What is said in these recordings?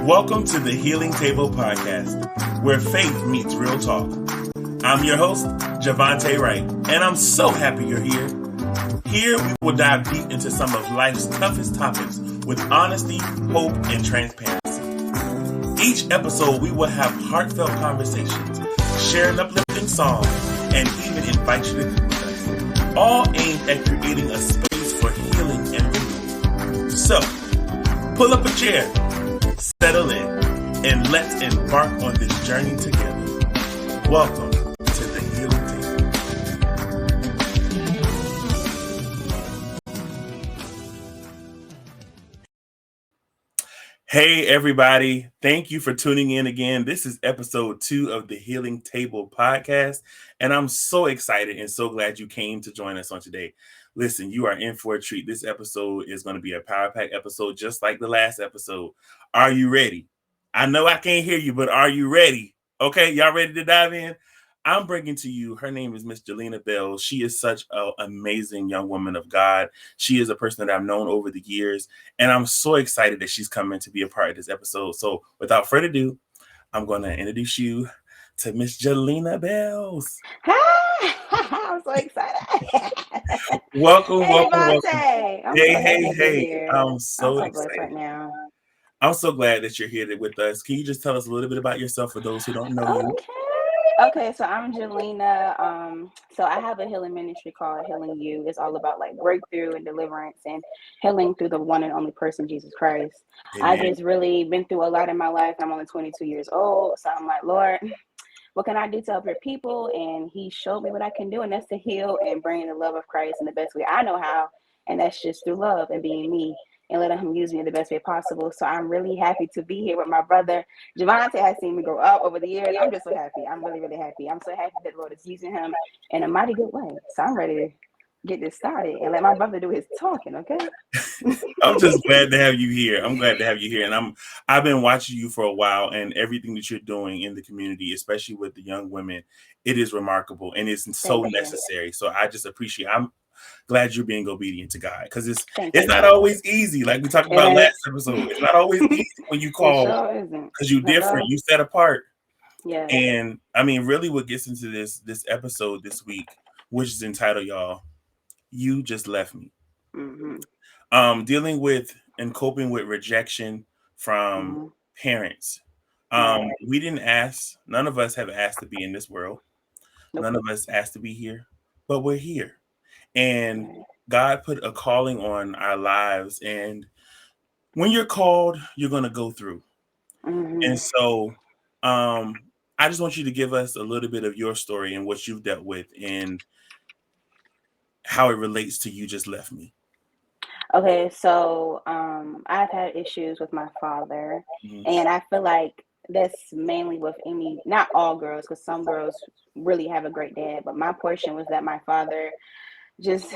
Welcome to the Healing Table Podcast, where faith meets real talk. I'm your host, Javante Wright, and I'm so happy you're here. Here we will dive deep into some of life's toughest topics with honesty, hope, and transparency. Each episode we will have heartfelt conversations, share an uplifting song, and even invite you to cook with us, all aimed at creating a space for healing and renewal. So, pull up a chair, settle in, and let's embark on this journey together. Welcome to the Healing Table. Hey everybody, thank you for tuning in again. This is episode 2 of the Healing Table Podcast, and I'm so excited and so glad you came to join us on today. Listen, you are in for a treat. This episode is going to be a power pack episode just like the last episode. Are you ready? I know I can't hear you, but are you ready? Okay, y'all ready to dive in? I'm bringing to you, her name is Miss JaLena Bails. She is such an amazing young woman of God. She is a person that I've known over the years, and I'm so excited that she's coming to be a part of this episode. So without further ado, I'm going to introduce you to Miss JaLena Bails. Hi, I'm so excited. Welcome. Hey, Hey. I'm so excited right now. I'm so glad that you're here with us. Can you just tell us a little bit about yourself for those who don't know you? Okay, so I'm JaLena. So I have a healing ministry called Healing You. It's all about like breakthrough and deliverance and healing through the one and only person, Jesus Christ. Amen. I just really been through a lot in my life. I'm only 22 years old. So I'm like, Lord, what can I do to help your people? And he showed me what I can do, and that's to heal and bring the love of Christ in the best way I know how. And that's just through love and being me and letting him use me in the best way possible. So I'm really happy to be here with my brother. Javante has seen me grow up over the years. I'm just so happy. I'm really, really happy. I'm so happy that the Lord is using him in a mighty good way. So I'm ready to get this started and let my brother do his talking, okay? I'm just glad to have you here. I'm glad to have you here. And I've been watching you for a while, and everything that you're doing in the community, especially with the young women, it is remarkable and it's so necessary. So I just appreciate I'm glad you're being obedient to God, because it's not always easy. Like we talked about last episode, it's not always easy when you call, because you're different, you set apart. Yeah. And I mean, really what gets into this episode this week, which is entitled, y'all, You Just Left Me. Mm-hmm. Dealing with and coping with rejection from parents. We didn't ask, none of us have asked to be in this world. None of us asked to be here, but we're here. And God put a calling on our lives. And when you're called, you're going to go through. And so I just want you to give us a little bit of your story and what you've dealt with and how it relates to You Just Left Me. Okay, so I've had issues with my father, and I feel like that's mainly with not all girls, because some girls really have a great dad, but my portion was that my father just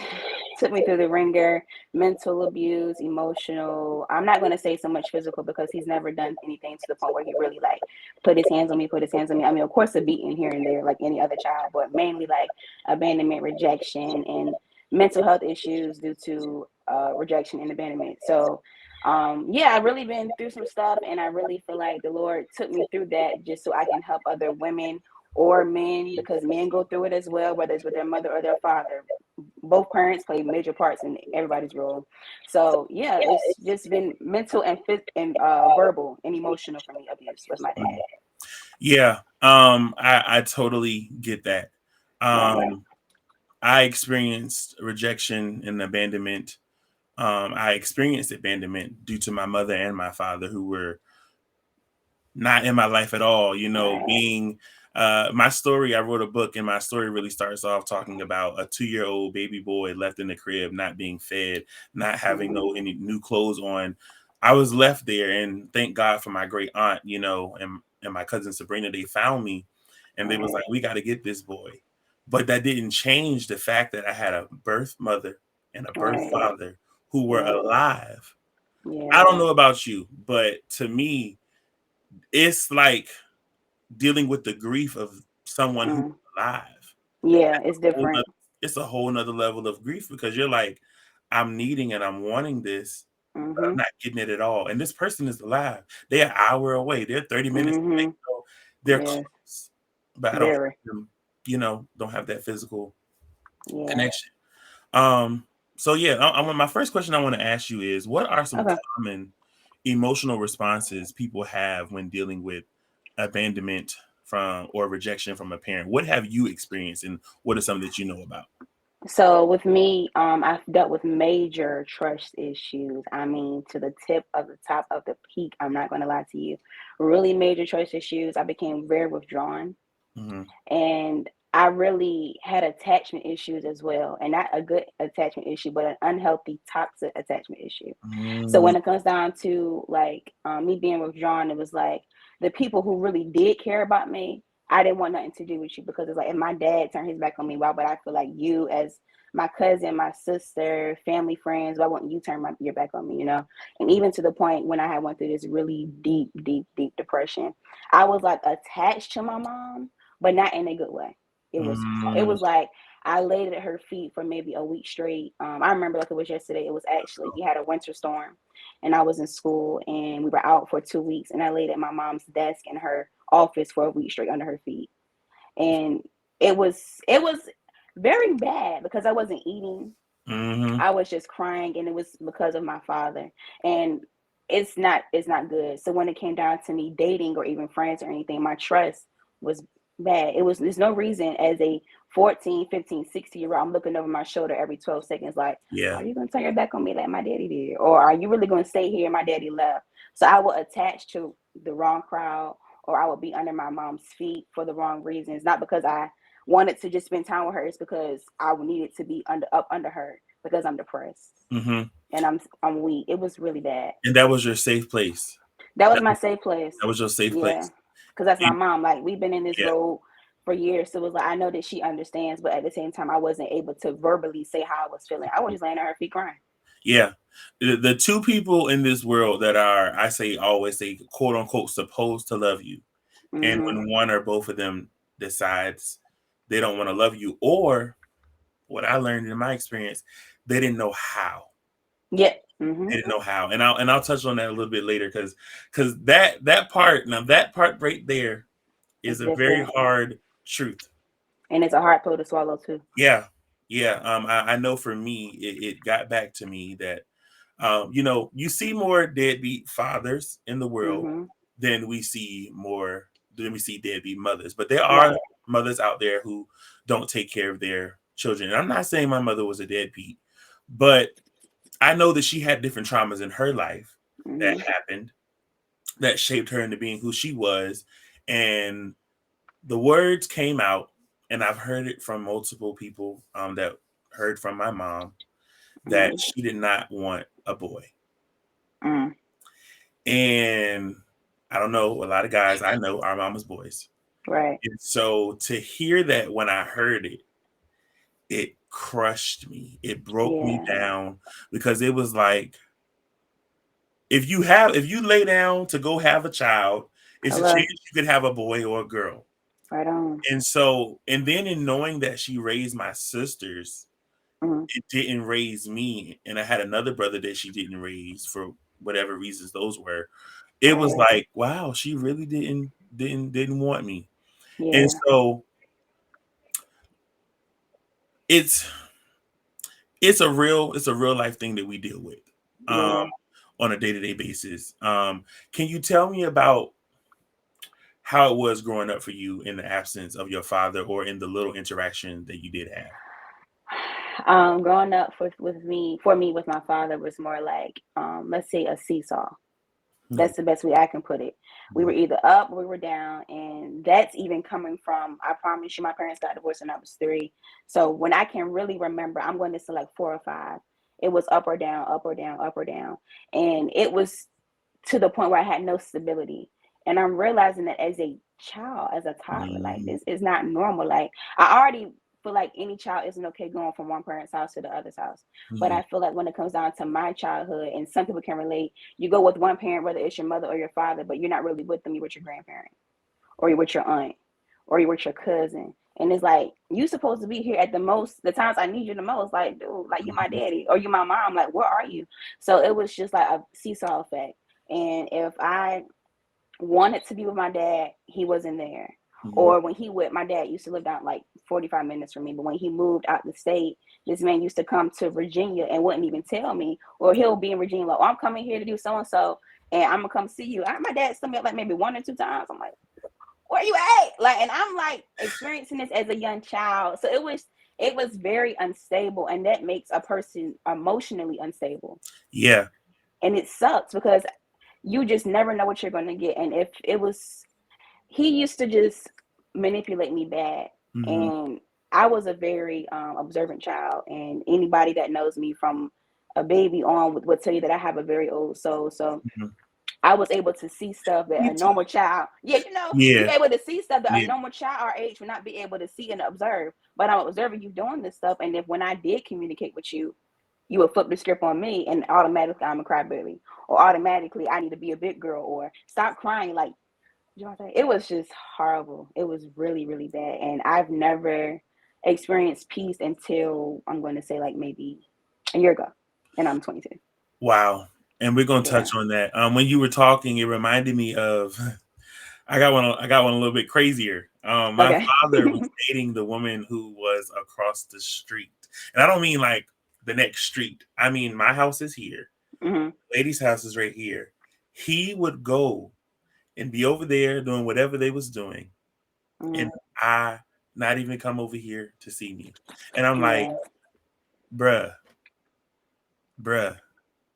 took me through the ringer, mental abuse, emotional. I'm not going to say so much physical, because he's never done anything to the point where he really like put his hands on me. I mean, of course, a beating here and there like any other child, but mainly like abandonment, rejection, and mental health issues due to rejection and abandonment. So I've really been through some stuff, and I really feel like the Lord took me through that just so I can help other women or men, because men go through it as well, whether it's with their mother or their father. Both parents play major parts in everybody's role. So it's just been mental and verbal and emotional for me, abuse with my dad. Yeah, I totally get that. I experienced rejection and abandonment. I experienced abandonment due to my mother and my father, who were not in my life at all. You know, being my story, I wrote a book, and my story really starts off talking about a 2-year-old baby boy left in the crib, not being fed, not having any new clothes on. I was left there, and thank God for my great aunt, you know, and my cousin Sabrina. They found me, and they was like, we got to get this boy. But that didn't change the fact that I had a birth mother and a birth father who were alive. I don't know about you, but to me, it's like dealing with the grief of someone who's alive. Yeah, it's different. It's a whole nother level of grief, because you're like, I'm needing and I'm wanting this, but I'm Mhm. not getting it at all. And this person is alive. They're an hour away. They're 30 minutes away. Mhm. So they're Yes. close, but I don't Very. have them, don't have that physical Yeah. connection. Um, so yeah, my first question I want to ask you is, what are some Okay. common emotional responses people have when dealing with abandonment from or rejection from a parent? What have you experienced, and what are some that you know about? So with me, I've dealt with major trust issues. I mean, to the tip of the top of the peak. I'm not going to lie to you. Really major trust issues. I became very withdrawn, Hmm. and I really had attachment issues as well, and not a good attachment issue, but an unhealthy, toxic attachment issue. So Mm, when it comes down to like me being withdrawn, it was like the people who really did care about me, I didn't want nothing to do with you because it's like if my dad turned his back on me, why would I feel like you as my cousin, my sister, family, friends, why wouldn't you turn your back on me, you know? And even to the point when I had went through this really deep, deep, deep depression, I was like attached to my mom, but not in a good way. It mm, was like I laid at her feet for maybe a week straight. I remember like it was yesterday. It was actually we had a winter storm, and I was in school, and we were out for 2 weeks, and I laid at my mom's desk in her office for a week straight under her feet, and it was very bad because I wasn't eating. hmm. I was just crying, and it was because of my father, and it's not good. So when it came down to me dating or even friends or anything, my trust was bad. There's no reason as a 14, 15, 16 year old, I'm looking over my shoulder every 12 seconds like, Yeah. are you going to turn your back on me like my daddy did? Or are you really going to stay here? My daddy left. So I would attach to the wrong crowd, or I would be under my mom's feet for the wrong reasons, not because I wanted to just spend time with her. It's because I needed to be under her because I'm depressed Hmm. and I'm weak. It was really bad. And that was your safe place. That was That my was, safe place. that was your safe Yeah, place. because that's my And mom. Like we've been in this yeah, road for years, so it was like I know that she understands, but at the same time, I wasn't able to verbally say how I was feeling. I was just laying at her feet crying. yeah. The two people in this world that are, I say, always say, quote unquote, supposed to love you, and Mhm. when one or both of them decides they don't want to love you, or what I learned in my experience, they didn't know how. Yeah. They Mhm. didn't know how, and I'll touch on that a little bit later because that part, now that part right there is It's a very different, hard truth. and it's a hard pill to swallow too. Yeah, yeah. I know for me, it got back to me that you see more deadbeat fathers in the world Mhm. than we see deadbeat mothers. But there are Right. mothers out there who don't take care of their children. And I'm not saying my mother was a deadbeat, but I know that she had different traumas in her life that Mhm. happened that shaped her into being who she was. And the words came out, and I've heard it from multiple people that heard from my mom that Mhm. she did not want a boy. Mm. And I don't know, a lot of guys I know are mama's boys. Right. And so to hear that when I heard it, it crushed me. It broke me Yeah. down because it was like if you lay down to go have a child, it's a chance Hello. you could have a boy or a girl. Right on. And so, and then in knowing that she raised my sisters, Mhm. it didn't raise me. And I had another brother that she didn't raise for whatever reasons those were. It was Right. like, wow, she really didn't want me. And Yeah. so it's it's a real life thing that we deal with um Yeah. on a day-to-day basis. Can you tell me about how it was growing up for you in the absence of your father or in the little interaction that you did have? Growing up with me for me with my father was more like let's say a seesaw. No. That's the best way I can put it. We were Mhm. either up or we were down, and that's even coming from, I promise you, my parents got divorced when I was 3. So when I can really remember, I'm going to say like 4 or 5. It was up or down, up or down, up or down, and it was to the point where I had no stability. And I'm realizing that as a child, as a toddler, like Mm, this is not normal. Like I already feel like any child isn't okay going from one parent's house to the other's house. But mhm, I feel like when it comes down to my childhood, and some people can relate, you go with one parent, whether it's your mother or your father, but you're not really with them, you're with your grandparent or you're with your aunt or you're with your cousin. And it's like, you supposed to be here at the times I need you the most. Like, dude, like you my daddy or you my mom. Like, where are you? So it was just like a seesaw effect. And if I wanted to be with my dad, he wasn't there. Mm-hmm. Or when my dad used to live down like 45 minutes from me, but when he moved out the state, this man used to come to Virginia and wouldn't even tell me. Or he'll be in Virginia like, oh, I'm coming here to do so and so, and I'm gonna come see you. My dad sent me up like maybe 1 or 2 times. I'm like, where you at? Like, and I'm like experiencing this as a young child. So it was very unstable, and that makes a person emotionally unstable. Yeah. And it sucks because you just never know what you're going to get. And if it was, he used to just manipulate me bad. Mm-hmm. And I was a very observant child. And anybody that knows me from a baby on would tell you that I have a very old soul. So Mm-hmm. I was able to see stuff that Me a too. normal child, you're Yeah. able to see stuff that a Yeah. normal child our age would not be able to see and observe. But I'm observing you doing this stuff. And if when I did communicate with you, you would flip the script on me and automatically I'm a crybaby, or automatically I need to be a big girl, or stop crying. Like, you know what I'm saying? It was just horrible. It was really, really bad. And I've never experienced peace until I'm going to say like maybe a year ago. And I'm 22. Wow. And we're gonna touch Yeah. on that. When you were talking, it reminded me of I got one a little bit crazier. My Okay. father was dating the woman who was across the street. And I don't mean like the next street. I mean my house is here. hmm Lady's house is right here. He would go and be over there doing whatever they was doing. And hmm I not even come over here to see me. And I'm like, Yeah. bruh, bruh.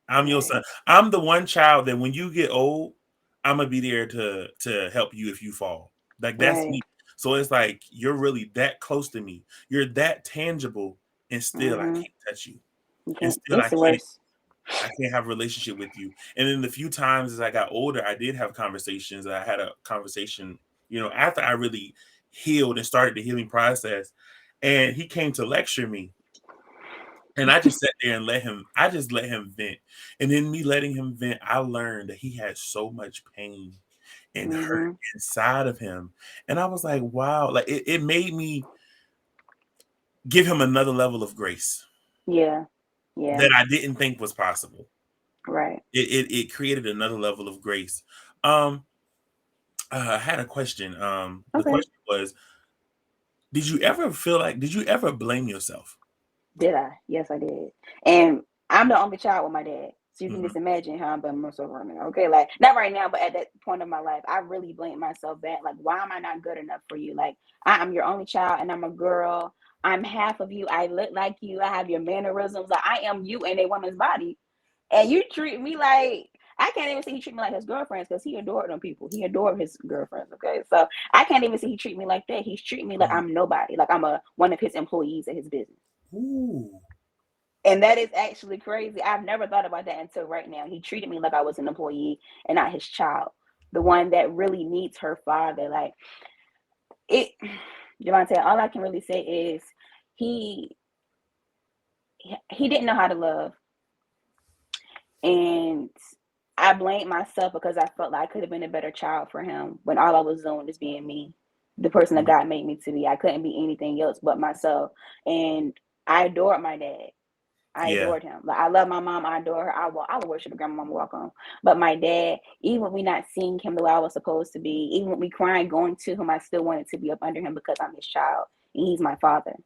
I'm your Right. son. I'm the one child that when you get old, I'm gonna be there to help you if you fall. Like that's Right. me. So it's like you're really that close to me. You're that tangible, and still I hmm can't touch you, You and can't. still It's the worst. I can't have a relationship with you. And then the few times as I got older, I did have conversations. I had a conversation, after I really healed and started the healing process, and he came to lecture me. And I just sat there and I just let him vent. And in me letting him vent, I learned that he had so much pain and hurt hmm inside of him. And I was like, wow, like it made me give him another level of grace Yeah. Yeah. that I didn't think was possible. Right. It created another level of grace. Um, I had a question. The Okay. question was, did you ever blame yourself? Did I? Yes, I did. And I'm the only child with my dad. So you can Mhm. just imagine how I'm blaming myself right now. Okay. Like, not right now, but at that point of my life, I really blamed myself back. Like, why am I not good enough for you? Like, I'm your only child and I'm a girl. I'm half of you. I look like you. I have your mannerisms. Like, I am you in a woman's body. And you treat me like, I can't even say he treat me like his girlfriends because he adored them people. He adored his girlfriends. Okay. So I can't even say he treat me like that. He's treating me like Mhm. I'm nobody. Like I'm one of his employees at his business. Ooh. And that is actually crazy. I've never thought about that until right now. He treated me like I was an employee and not his child, the one that really needs her father. Like it, Javante, all I can really say is he he didn't know how to love, and I blamed myself because I felt like I could have been a better child for him when all I was doing is being me, the person that Mhm. God made me to be. I couldn't be anything else but myself, and I adored my dad. I Yeah. adored him. Like I love my mom. I adore her. I will worship the grandma walk on. But my dad, even when we not seeing him the way I was supposed to be, even when we crying going to him, I still wanted to be up under him because I'm his child and he's my father.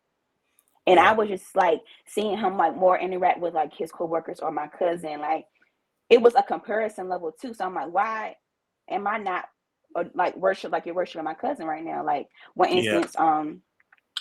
And I Yeah. was just like seeing him like more interact with like his coworkers or my cousin. Like it was a comparison level too. So I'm like, why am I not like worship like you're worshiping my cousin right now? Like, one Yeah. instance,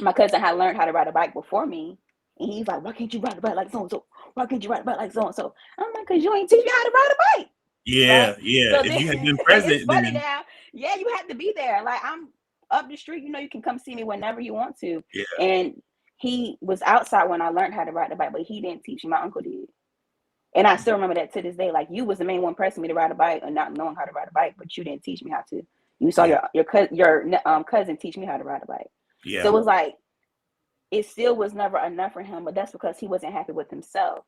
my cousin had learned how to ride a bike before me. And he's like, why can't you ride a bike like so and so? Why can't you ride a bike like so and so? I'm like, because you ain't teach me how to ride a bike. Right. Yeah. Yeah. So If then you had been it's present, funny then now. Yeah, you have to be there. Like I'm up the street, you can come see me whenever you want to. yeah. And he was outside when I learned how to ride the bike, but he didn't teach me. My uncle did. And I still remember that to this day. Like you was the main one pressing me to ride a bike and not knowing how to ride a bike, but you didn't teach me how to. You saw Yeah. your cousin teach me how to ride a bike. So Yeah. it was like it still was never enough for him, but that's because he wasn't happy with himself.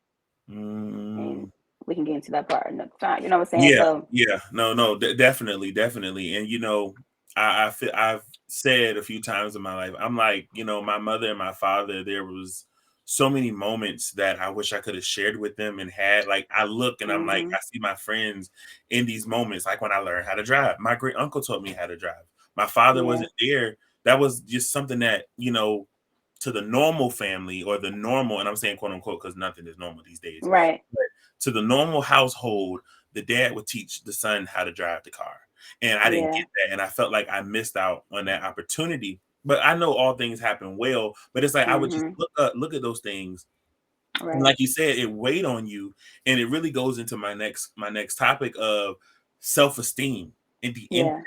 And Mm. we can get into that part another time. You know what I'm saying? Yeah. So Yeah. No. No. Definitely. Definitely. And I feel I've said a few times in my life, I'm like, my mother and my father, there was so many moments that I wish I could have shared with them and had. Like, I look and I'm like, Mm-hmm. I see my friends in these moments, like when I learned how to drive. My great uncle taught me how to drive. My father Yeah. wasn't there. That was just something that, to the normal family or the normal, and I'm saying quote unquote because nothing is normal these days, Right. but to the normal household, the dad would teach the son how to drive the car. And I didn't Yeah. get that. And I felt like I missed out on that opportunity. But I know all things happen well. But it's like I would just Mm-hmm. look at those things. And Right. like you said, it weighed on you. And it really goes into my next topic of self-esteem and the Yeah.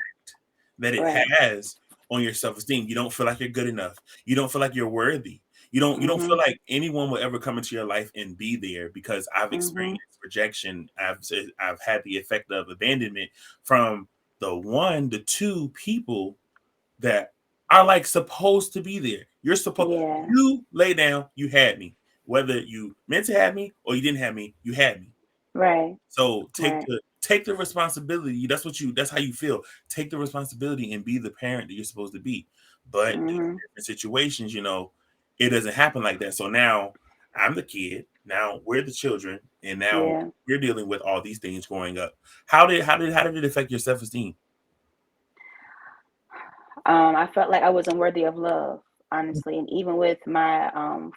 that it Right. has on your self-esteem. You don't feel like you're good enough. You don't feel like you're worthy. You don't feel Mm-hmm. like anyone will ever come into your life and be there because I've Mm-hmm. experienced rejection. I've had the effect of abandonment from the two people that are like supposed to be there. Yeah. You lay down, you had me. Whether you meant to have me or you didn't have me, you had me. Right. So Right. take the responsibility. That's how you feel. Take the responsibility and be the parent that you're supposed to be. But due to Mm-hmm. different situations, it doesn't happen like that. So now I'm the kid. Now we're the children, and now Yeah. we're dealing with all these things growing up. How did it affect your self esteem? I felt like I wasn't worthy of love, honestly. And even with my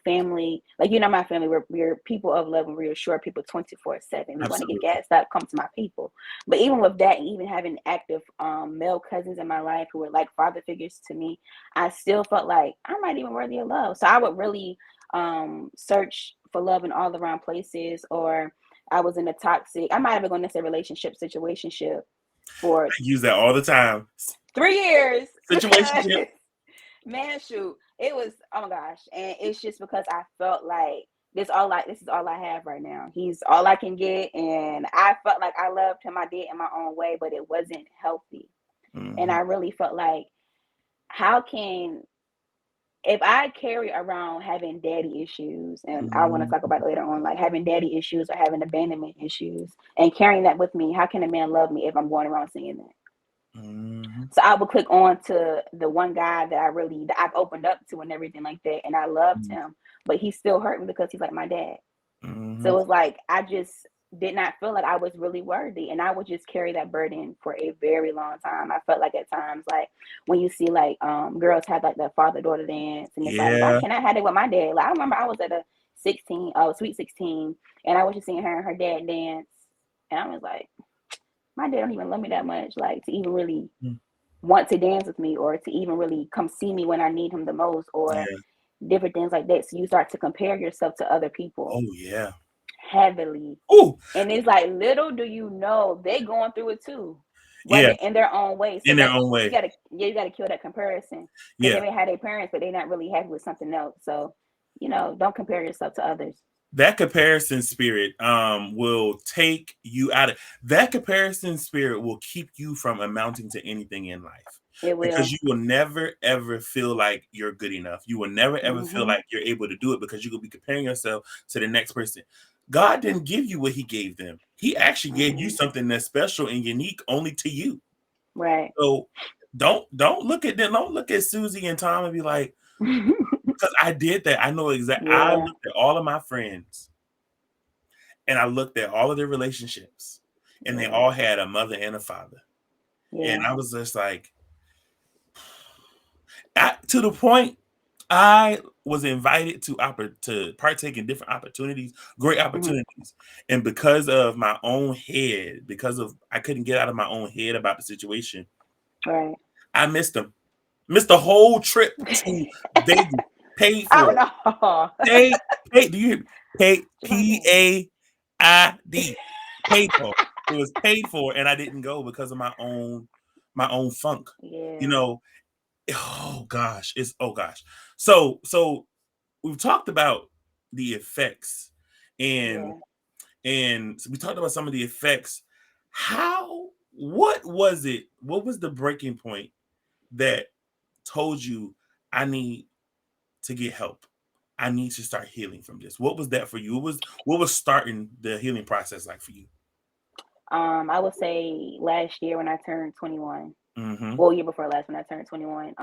family, like my family, we're people of love and reassure people 24/7. We want to get Absolutely. gassed up, come to my people. But even with that, and even having active male cousins in my life who were like father figures to me, I still felt like I'm not even worthy of love. So I would really search for love in all around places, or I was in a toxic. I might have been going into a relationship situationship for I use that all the time. 3 years because Situationship. man, shoot, it was, oh my gosh, and it's just because I felt like this is all I have right now. He's all I can get, and I felt like I loved him. I did in my own way, but it wasn't healthy, and Hmm. I really felt like how can if I carry around having daddy issues, and I want to talk about it later on, like having daddy issues or having abandonment issues, and carrying that with me, how can a man love me if I'm going around saying that? Hmm. So I would click on to the one guy that I've opened up to and everything like that, and I loved him, but he still hurt me because he's like my dad. Hmm. So it's like I just did not feel like I was really worthy, and I would just carry that burden for a very long time. I felt like at times, like when you see like girls have like the father daughter dance, and it's like, why Yeah. can't I have it with my dad? Like I remember I was at a 16, sweet 16, and I was just seeing her and her dad dance, and I was like, my dad don't even love me that much, like to even really Mm. want to dance with me or to even really come see me when I need him the most or Yeah. different things like that. So you start to compare yourself to other people Oh yeah. heavily. Oh And it's like little do you know they going through it too, yeah. whether in their own way. So In their that own you way. gotta yeah, you gotta kill that comparison because they Yeah. may have their parents, but they're not really happy with something else. So, don't compare yourself to others. That comparison spirit will take you out of that comparison spirit will keep you from amounting to anything in life It because will. you will never ever feel like you're good enough. You will never ever feel Mm-hmm. like you're able to do it because you will be comparing yourself to the next person. God didn't give you what he gave them. He actually gave you Mm-hmm. something that's special and unique only to you. Right. So don't look at them. Don't look at Susie and Tom and be like, because I did that. I know exactly. I Yeah. looked at all of my friends and I looked at all of their relationships, and they Yeah. all had a mother and a father. And Yeah. I was just like, to the point, I was invited to partake in different opportunities, great Mm-hmm. opportunities, and because of my own head, because of I couldn't get out of my own head about the situation, Right. I missed them. Missed the whole trip to Vegas. Paid Oh for it. no. Paid. Do you hear me? Paid. Javante. PAID. Paid for. It was paid for, and I didn't go because of my own funk. You Yeah. know. Oh gosh. Oh gosh. So we've talked about the effects, and Yeah. so we talked about some of the effects. What was it? What was the breaking point that told you I need to get help? I need to start healing from this. What was that for you? What was starting the healing process like for you? I would say last year when I turned 21. Mm-hmm. Well, year before last when I turned 21,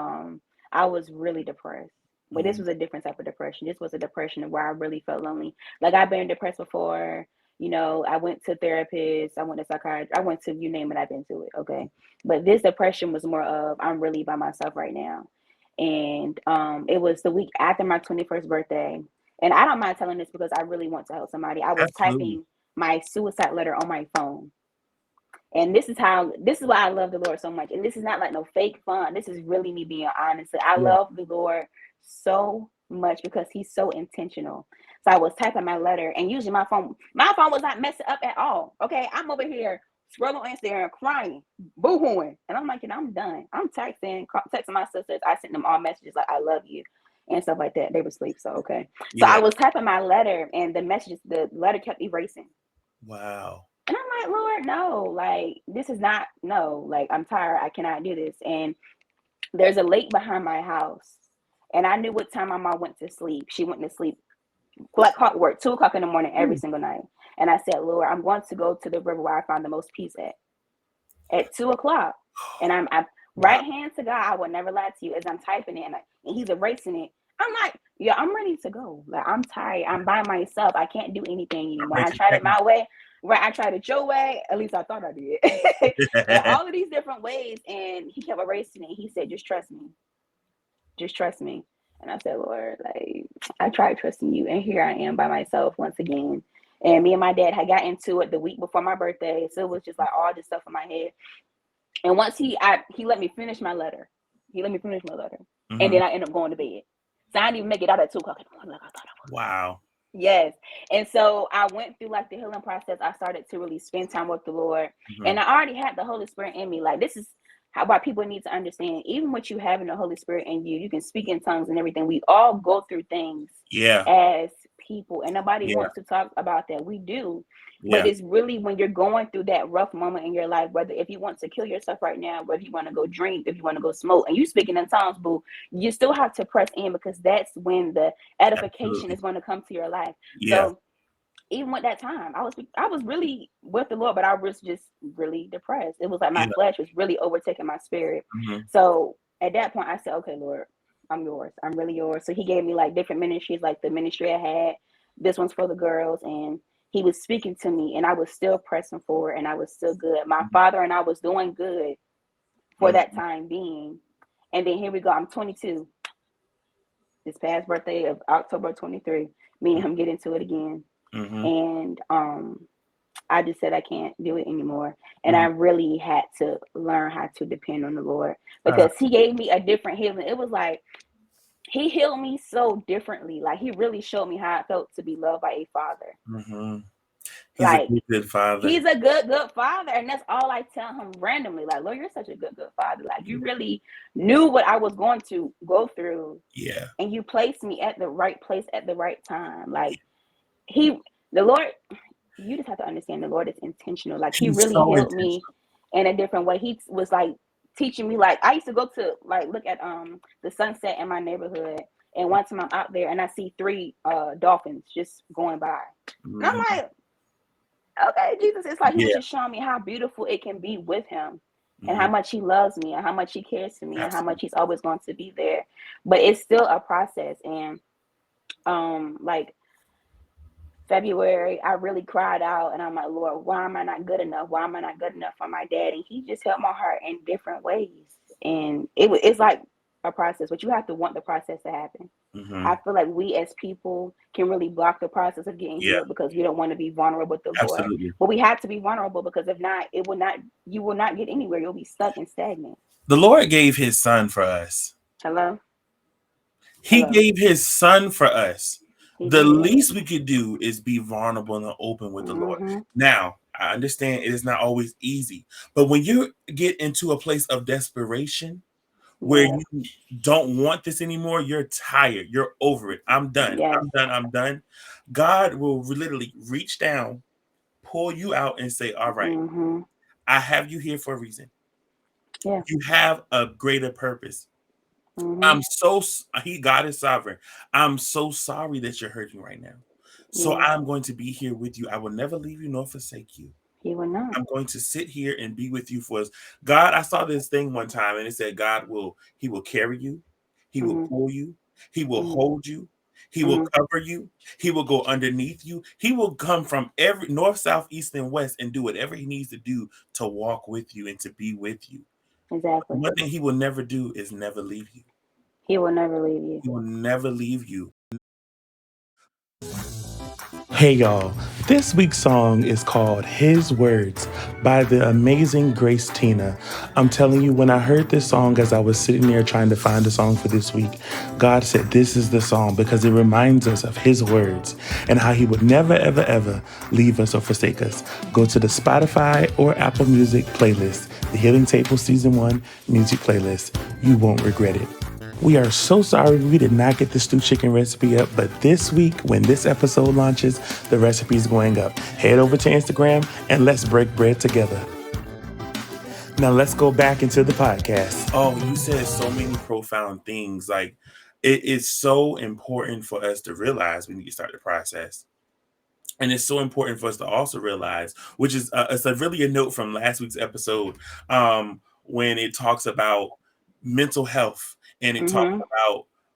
I was really depressed. But this Mm-hmm. was a different type of depression. This was a depression where I really felt lonely. Like I've been depressed before. You know, I went to therapists, I went to psychiatrist, I went to you name it, I've been to it. Okay. But this depression was more of I'm really by myself right now. And it was the week after my 21st birthday. And I don't mind telling this because I really want to help somebody. I was Absolutely. typing my suicide letter on my phone, and this is why I love the Lord so much. And this is not like no fake fun. This is really me being honest. I Yeah. love the Lord so much because he's so intentional. So I was typing my letter, and usually my phone was not messing up at all. Okay. I'm over here scrolling on Instagram, crying, boo-hooing. And I'm like, you know, I'm done. I'm texting my sisters. I sent them all messages like I love you and stuff like that. They were asleep. So okay. So Yeah. I was typing my letter, and the letter kept erasing. Wow. And I'm like, Lord, no, like, this is not, no, like, I'm tired. I cannot do this. And there's a lake behind my house. And I knew what time my mom went to sleep. She went to sleep like clockwork, 2 o'clock in the morning every Ooh. single night. And I said, Lord, I'm going to go to the river where I find the most peace at 2 o'clock. And I'm Wow. right hand to God. I will never lie to you as I'm typing it, and he's erasing it. I'm like, yeah, I'm ready to go. Like, I'm tired. I'm by myself. I can't do anything I'm anymore. ready I to tried check. it my way. Right. I tried it your way. At least I thought I did. And all of these different ways. And he kept erasing it. He said, just trust me. Just trust me. And I said, Lord, like, I tried trusting you. And here I am by myself once again. And me and my dad had got into it the week before my birthday. So it was just like all this stuff in my head. And once he let me finish my letter. He let me finish my letter. And Hmm. then I ended up going to bed. So I didn't even make it out at 2 o'clock in the morning like I thought I would. Wow. Yes. And so I went through like the healing process. I started to really spend time with the Lord. Hmm. And I already had the Holy Spirit in me. Like, this is how why people need to understand, even what you have in the Holy Spirit in you, you can speak in tongues and everything. We all go through things Yeah. as people, and nobody Yeah. wants to talk about that. We do. But Yeah. it's really when you're going through that rough moment in your life, whether if you want to kill yourself right now, whether you want to go drink, if you want to go smoke, and you speaking in tongues, boo, you still have to press in because that's when the edification Absolutely. is going to come to your life. Yeah. So even with that time, I was really with the Lord, but I was just really depressed. It was like my Yeah. flesh was really overtaking my spirit. Hmm. So at that point, I said, "Okay, Lord, I'm yours. I'm really yours." So He gave me like different ministries, like the ministry I had. This one's for the girls, and He was speaking to me, and I was still pressing forward, and I was still good. My father and I was doing good for that Hmm. time being, and then here we go. I'm 22. This past birthday of October 23, me and him get into it again, Hmm. and I just said I can't do it anymore. And I Hmm. really had to learn how to depend on the Lord Uh, because He gave me a different healing. It was like He healed me so differently. Like, He really showed me how it felt to be loved by a father. hmm. He's a Like, good father. He's a good, good father. And that's all I tell him randomly. Like, Lord, you're such a good, good father. Like, you really knew what I was going to go through. Yeah. And you placed me at the right place at the right time. Like, He, the Lord, you just have to understand the Lord is intentional. Like, He He's really so healed me intentional. in a different way. He was like teaching me, like, I used to go to like look at the sunset in my neighborhood. And one time I'm out there and I see three dolphins just going by. And I'm Hmm. like, okay, Jesus, it's like He was Yeah. just showing me how beautiful it can be with Him and how Hmm. much He loves me and how much He cares for me and how much Absolutely. He's always going to be there. But it's still a process. And like February, I really cried out and I'm like, Lord, why am I not good enough? Why am I not good enough for my dad? And He just helped my heart in different ways. And it's like a process, but you have to want the process to happen. Hmm. I feel like we as people can really block the process of getting Yeah. healed because we don't want to be vulnerable with the Lord. Absolutely. But we have to be vulnerable because if not, you will not get anywhere. You'll be stuck and stagnant. The Lord gave his son for us. Hello? He Hello. gave his son for us. He The did. least we could do is be vulnerable and open with the Lord. Mm-hmm. Now, I understand it is not always easy, but when you get into a place of desperation where Yes. you don't want this anymore, you're tired, you're over it. I'm done. Yes. I'm done. I'm done. God will literally reach down, pull you out, and say, all right, Mm-hmm. I have you here for a reason. Yeah. You have a greater purpose. Mm-hmm. God is sovereign. I'm so sorry that you're hurting right now. So Yeah. I'm going to be here with you. I will never leave you nor forsake you. He will not. I'm going to sit here and be with you for us. God, I saw this thing one time and it said He will carry you, He will Mhm. pull you, He will Mhm. hold you, He will Mhm. cover you, He will go underneath you, He will come from every north, south, east, and west and do whatever He needs to do to walk with you and to be with you. Exactly. One thing He will never do is never leave you. He will never leave you. He will never leave you. Hey y'all, this week's song is called His Words by the amazing Grace Tina. I'm telling you, when I heard this song as I was sitting there trying to find a song for this week, God said this is the song because it reminds us of His words and how He would never, ever, ever leave us or forsake us. Go to the Spotify or Apple Music playlist, the Healing Table Season 1 music playlist. You won't regret it. We are so sorry we did not get the stew chicken recipe up, but this week, when this episode launches, the recipe is going up. Head over to Instagram and let's break bread together. Now let's go back into the podcast. Oh, you said so many profound things. Like, it is so important for us to realize when you start the process. And it's so important for us to also realize, which is it's a really a note from last week's episode, when it talks about mental health and it talks Mhm.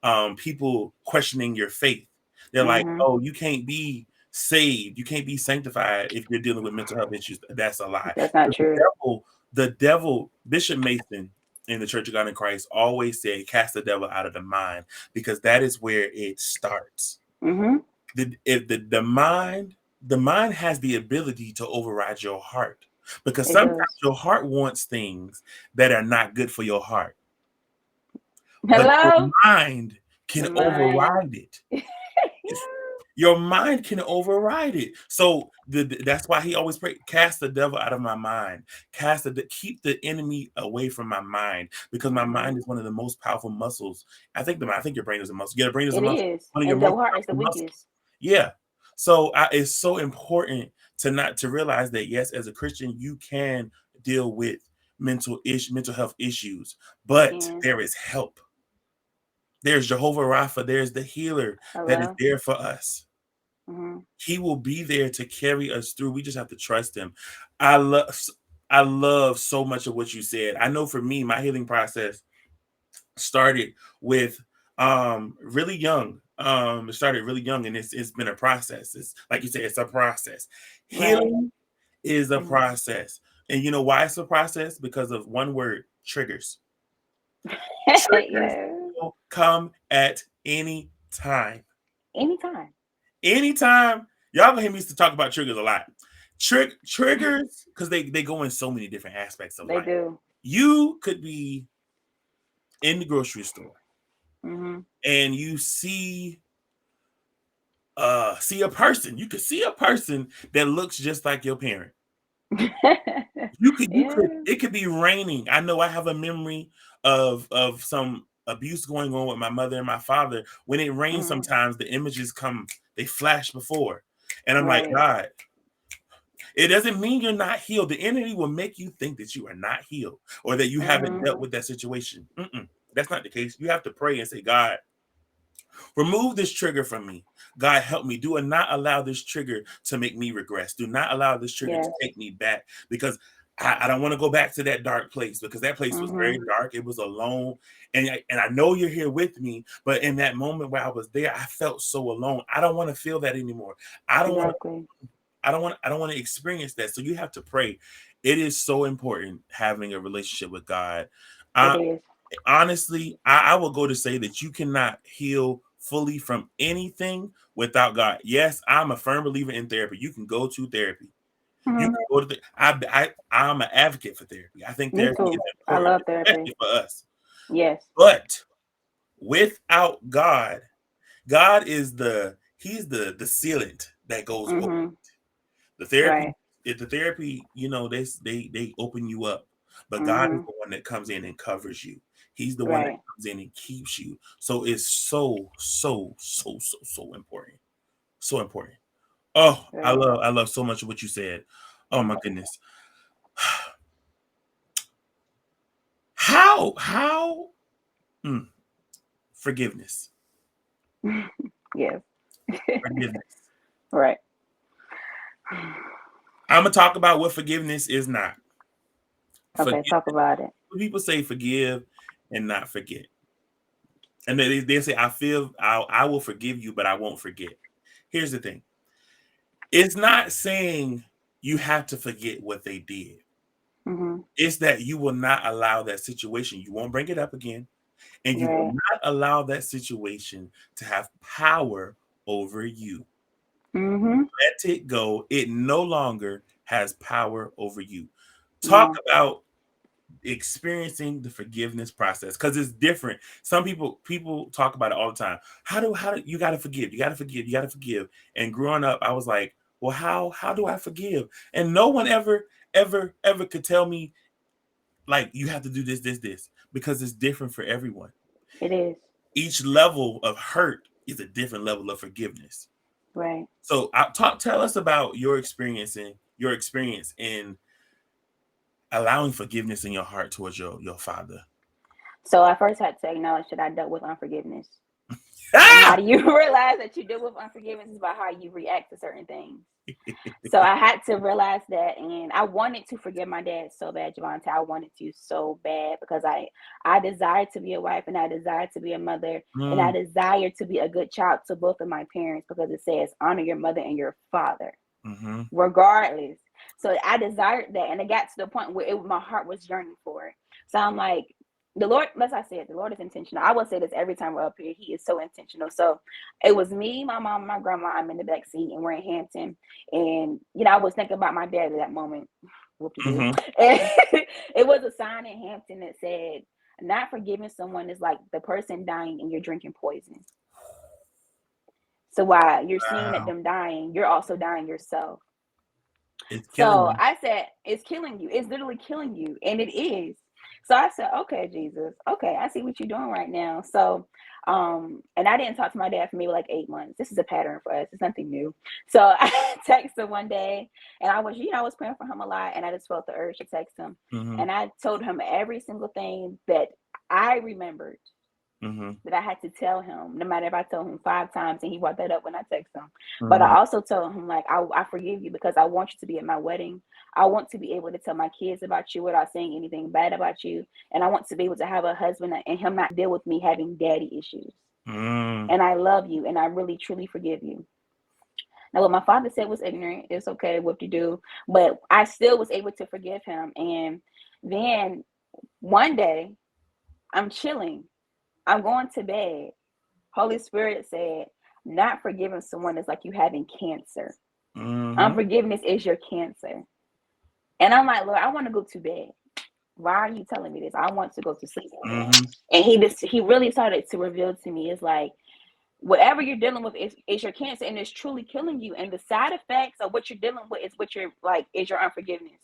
about people questioning your faith. They're like, Mhm. oh, you can't be saved, you can't be sanctified if you're dealing with mental health issues. That's a lie. That's not true. The devil, Bishop Mason in the Church of God in Christ always said, cast the devil out of the mind, because that is where it starts. Mhm. The mind has the ability to override your heart, because It sometimes does. your heart wants things that are not good for your heart, but your Hello. mind can The mind. override it. Your mind can override it. So that's why he always pray, cast the devil out of my mind. Keep the enemy away from my mind, because my Mhm. mind is one of the most powerful muscles. I think your brain is a muscle. Yeah, the brain is a It muscle. is, One of your and the most heart is the powerful muscles. weakest. Yeah. So it's so important to realize that, yes, as a Christian, you can deal with mental health issues, You but can. there is help. There's Jehovah Rapha. There's the healer that is Hello. there for us. Mhm. He will be there to carry us through. We just have to trust him. I love I love so much of what you said. I know for me, my healing process started with really young. It started really young, and it's been a process. It's like you said, it's a process. Right. Healing is a Mhm. process. And you know why it's a process? Because of one word, triggers. Triggers Yeah. will come at any time. Anytime. Anytime. Y'all gonna hear me used to talk about triggers a lot. Triggers, because they go in so many different aspects of They life. do. You could be in the grocery store Mhm. and you see a person. You could see a person that looks just like your parent. Yeah. It could be raining. I know I have a memory of some abuse going on with my mother and my father. When it rains, Mhm. sometimes the images come, they flash before. And I'm like, Right. God, it doesn't mean you're not healed. The enemy will make you think that you are not healed or that you haven't Mhm. dealt with that situation. That's not the case. You have to pray and say, God, remove this trigger from me. God, help me. Do not allow this trigger to make me regress. Do not allow this trigger to Yes. take me back, because I don't want to go back to that dark place, because that place was very Mhm. dark. It was alone. And I know you're here with me, but in that moment where I was there, I felt so alone. I don't want to feel that anymore. I don't want to Exactly. I don't want to experience that. So you have to pray. It is so important having a relationship with God. It I is. honestly, I will go to say that you cannot heal fully from anything without God. Yes, I'm a firm believer in therapy. You can go to therapy. You Mhm. can go to I'm an advocate for therapy. I think Me therapy is too. I important, love therapy. especially for us. Yes. But without God, God is he's the sealant that goes over. Mhm. The therapy, Right. if the therapy, they open you up, but God is Mhm. the one that comes in and covers you. He's the one that Right. comes in and keeps you. So it's so so so so so important, so important. Oh, Right. I love so much of what you said. Oh my goodness, how mm, forgiveness, Yes. forgiveness. Right. I'm gonna talk about what forgiveness is not. Okay, Forgive. talk about it. People say forgive and not forget, and they say I will forgive you, but I won't forget. Here's the thing: it's not saying you have to forget what they did. Mm-hmm. It's that you will not allow that situation. You won't bring it up again, and you will Right. not allow that situation to have power over you. Mm-hmm. Let it go. It no longer has power over you. Talk No, about experiencing the forgiveness process because it's different. Some people talk about it all the time. How do you got to forgive? You got to forgive. You got to forgive. And growing up, I was like, well, how do I forgive? And no one ever could tell me like you have to do this because it's different for everyone. it is. Each level of hurt is a different level of forgiveness. Right. So, tell us about your experience in allowing forgiveness in your heart towards your father. So I first had to acknowledge that I dealt with unforgiveness. And Ah! how do you realize that you deal with unforgiveness is by how you react to certain things. So I had to realize that, and I wanted to forgive my dad so bad, Javante. I wanted to so bad because I desired to be a wife, and I desired to be a mother, and I Mm, desired to be a good child to both of my parents because it says honor your mother and your father, mhm, regardless. So I desired that, and it got to the point where my heart was yearning for it. So I'm like, the Lord, as I said, the Lord is intentional. I will say this every time we're up here. He is so intentional. So it was me, my mom, my grandma. I'm in the back seat, and we're in Hampton. And I was thinking about my dad at that moment. Whoop de doo. mhm. And it was a sign in Hampton that said, "Not forgiving someone is like the person dying and you're drinking poison." So while you're seeing that Wow, them dying, you're also dying yourself. it's killing So you. I said, it's killing you. It's literally killing you. And it is. So I said, okay, Jesus. Okay, I see what you're doing right now. So, and I didn't talk to my dad for maybe like 8 months. This is a pattern for us. It's nothing new. So I texted him one day and I was praying for him a lot and I just felt the urge to text him. Mhm, And I told him every single thing that I remembered mhm, that I had to tell him, no matter if I told him 5 times and he brought that up when I text him. But I mhm. also told him, like, I forgive you because I want you to be at my wedding. I want to be able to tell my kids about you without saying anything bad about you. And I want to be able to have a husband and him not deal with me having daddy issues. Mm, And I love you and I really, truly forgive you. Now, what my father said was ignorant. It's okay, what to do. But I still was able to forgive him. And then one day, I'm chilling. I'm going to bed. Holy Spirit said, not forgiving someone is like you having cancer. mhm, Unforgiveness is your cancer. And I'm like, Lord, I want to go to bed. Why are you telling me this? I want to go to sleep. mhm. And he really started to reveal to me, it's like, whatever you're dealing with is your cancer and it's truly killing you. And the side effects of what you're dealing with is what you're like, is your unforgiveness.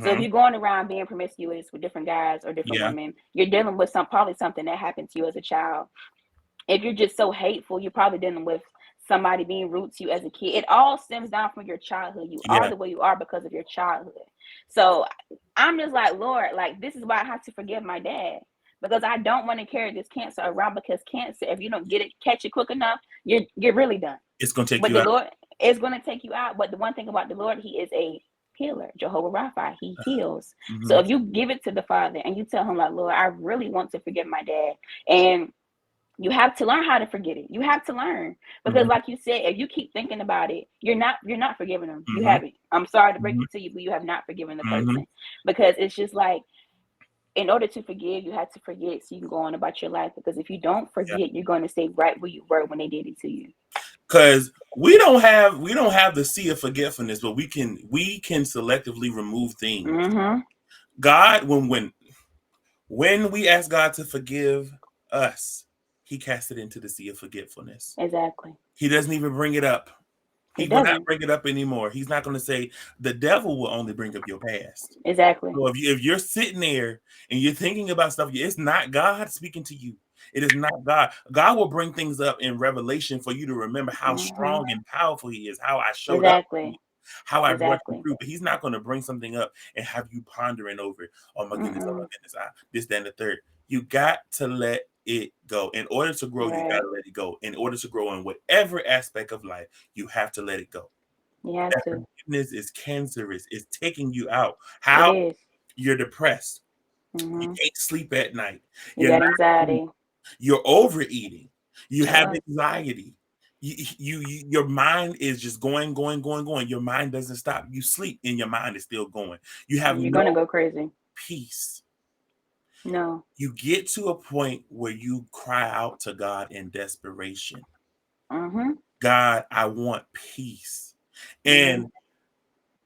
So if Mhm. you're going around being promiscuous with different guys or different Yeah. women, you're dealing with probably something that happened to you as a child. If you're just so hateful, you're probably dealing with somebody being rude to you as a kid. It all stems down from your childhood. You are Yeah. the way you are because of your childhood. So I'm just like, Lord, like this is why I have to forgive my dad. Because I don't want to carry this cancer around because cancer, if you don't catch it quick enough, you're really done. It's gonna take But you the out. Lord is going to take you out. But the one thing about the Lord, He is a healer, Jehovah Rapha. He heals. So Mhm. if you give it to the Father and you tell him, like, Lord, I really want to forgive my dad. And you have to learn how to forget it. You have to learn because, Mhm. like you said, if you keep thinking about it, you're not forgiving them. You Mhm. haven't. I'm sorry to break Mhm. it to you, but you have not forgiven the Mhm. person because it's just like, in order to forgive, you have to forget so you can go on about your life. Because if you don't Yeah. forget, you're going to stay right where you were when they did it to you. Because we don't have the sea of forgetfulness, but we can selectively remove things. Mm-hmm. God, when we ask God to forgive us, He casts it into the sea of forgetfulness. Exactly. He doesn't even bring it up. He It will not doesn't. bring it up anymore. He's not going to say the devil will only bring up your past. Exactly. So if you're sitting there and you're thinking about stuff, it's not God speaking to you. It is not God. God will bring things up in revelation for you to remember how Mm-hmm. strong and powerful He is, how I showed up for you, Exactly. how I brought you Exactly. through. But He's not going to bring something up and have you pondering over it. Oh my Mm-mm. goodness, this, that, and the third. You got to let it go. In order to grow, you got Right. to let it go. In order to grow in whatever aspect of life, you have to let it go. You have That to. forgiveness is cancerous. It's taking you out. It How? is. You're depressed. You Mm-hmm. can't sleep at night. You You're got not eating. anxiety. You're overeating. You have Yep. anxiety. Your mind is just going, going, going, going. Your mind doesn't stop. You sleep and your mind is still going. You have You're no gonna go crazy. peace. No. You get to a point where you cry out to God in desperation. Mm-hmm. God, I want peace. Mm-hmm. And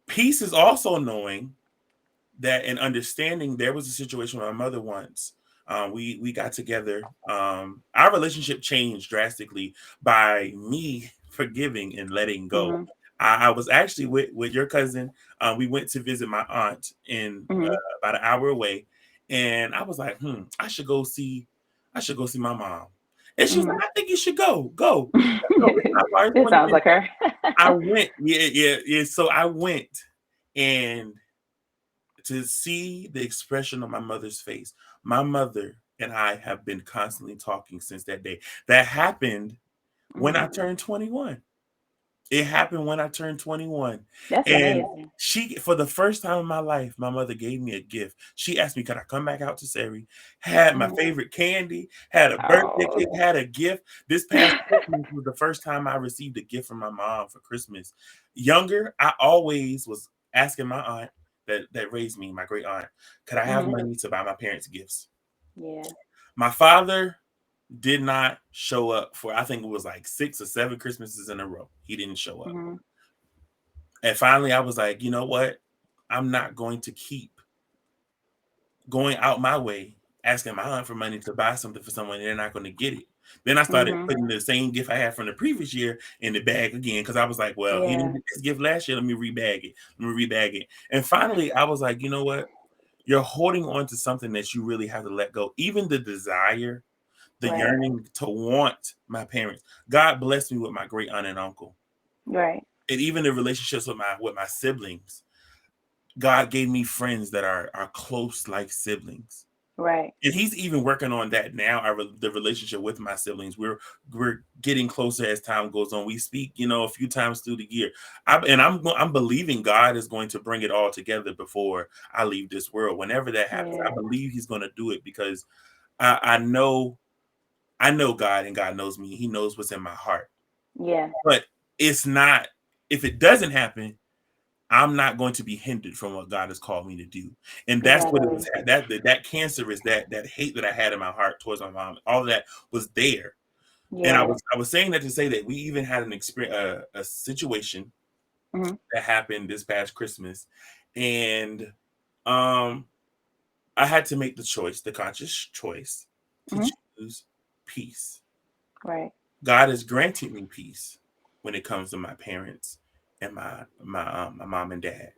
peace is also knowing that and understanding. There was a situation with my mother once. We got together. Our relationship changed drastically by me forgiving and letting go. Mm-hmm. I was actually with your cousin. We went to visit my aunt in Mm-hmm. about an hour away, and I was like, I should go see my mom. And she was like, Mm-hmm. I think you should go. Go. Go. It's not far. It's This 20 sounds like minutes. her. I went. Yeah, yeah, yeah. So I went, and to see the expression on my mother's face. My mother and I have been constantly talking since that day. That happened when Mm-hmm. I turned 21. It happened when I turned 21. That's And amazing. she, for the first time in my life, my mother gave me a gift. She asked me, could I come back out to Surrey? Had my Mm-hmm. favorite candy, had a birthday Oh. cake, had a gift. This past Christmas was the first time I received a gift from my mom for Christmas. Younger, I always was asking my aunt that raised me, my great aunt, could I have Mm-hmm. money to buy my parents gifts? Yeah. My father did not show up for, I think it was like 6 or 7 Christmases in a row. He didn't show up. Mm-hmm. And finally, I was like, you know what? I'm not going to keep going out my way asking my aunt for money to buy something for someone and they're not going to get it. Then I started Mm-hmm. putting the same gift I had from the previous year in the bag again because I was like, well, he didn't Yeah. get this gift last year. Let me rebag it. Let me rebag it. And finally, I was like, you know what? You're holding on to something that you really have to let go. Even the desire, the Right. yearning to want my parents. God blessed me with my great aunt and uncle. Right. And even the relationships with my siblings. God gave me friends that are close like siblings. Right. And he's even working on that now. The relationship with my siblings, we're getting closer as time goes on. We speak, a few times through the year. I'm believing God is going to bring it all together before I leave this world. Whenever that happens, Yeah. I believe He's going to do it because I know God and God knows me. He knows what's in my heart. Yeah. But it's not. If it doesn't happen, I'm not going to be hindered from what God has called me to do. And that's what it was. Exactly. That cancer is that hate that I had in my heart towards my mom. All of that was there. And I Yeah. was saying that to say that we even had an experience, a situation Mm-hmm. that happened this past Christmas, and um, I had to make the conscious choice to Mm-hmm. choose peace. Right. God has granted me peace when it comes to my parents and my mom and dad.